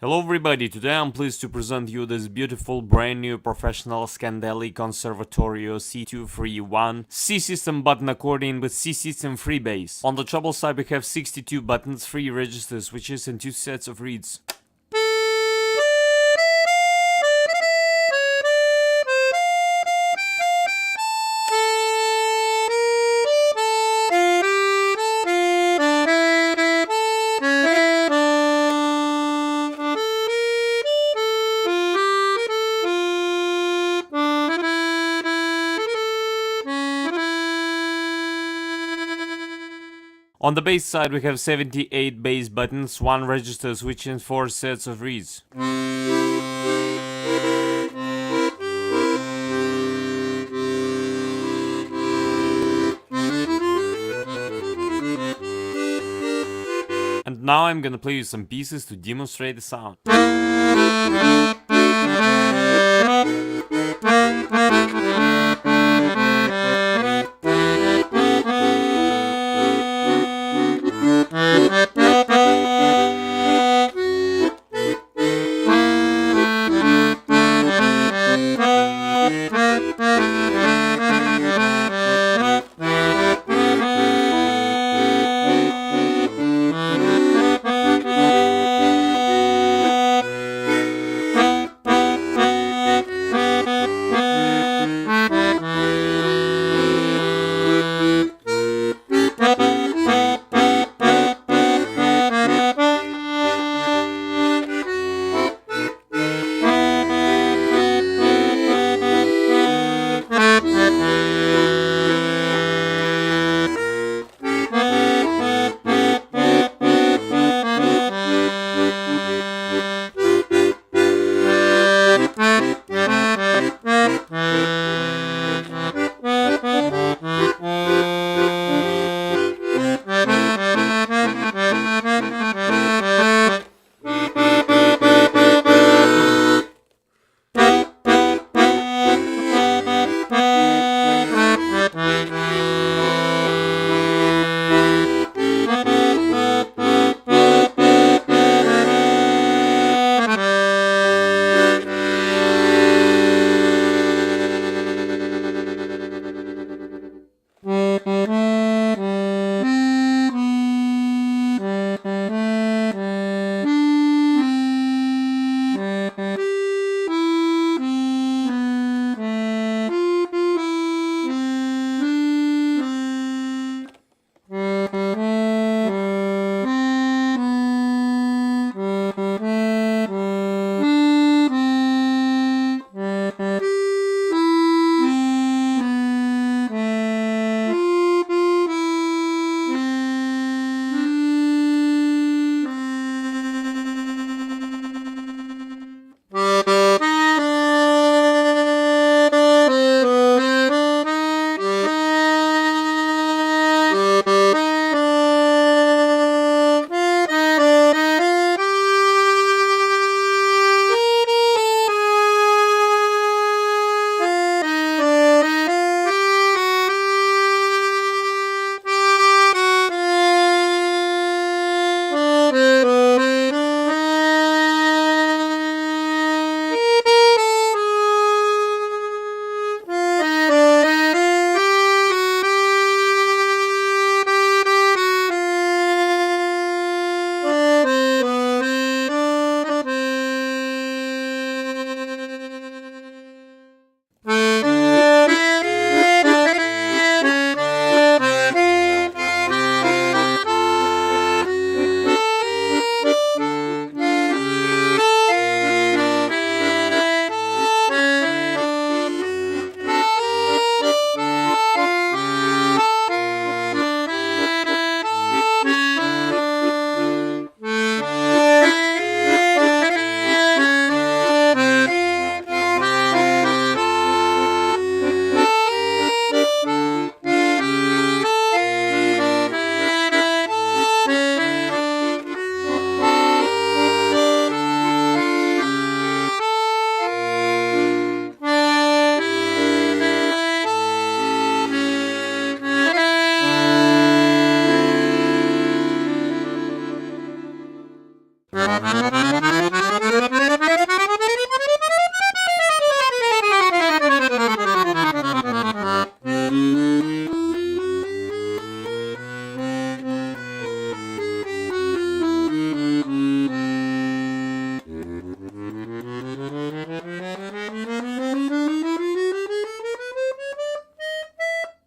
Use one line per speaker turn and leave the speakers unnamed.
Hello everybody, today I'm pleased to present you this beautiful brand new professional Scandalli Conservatorio C231C system button accordion with C system freebase. On the treble side we have 62 buttons, 3 registers, switches and 2 sets of reeds. On the bass side we have 78 bass buttons, 1 register switch and 4 sets of reeds. And now I'm gonna play you some pieces to demonstrate the sound.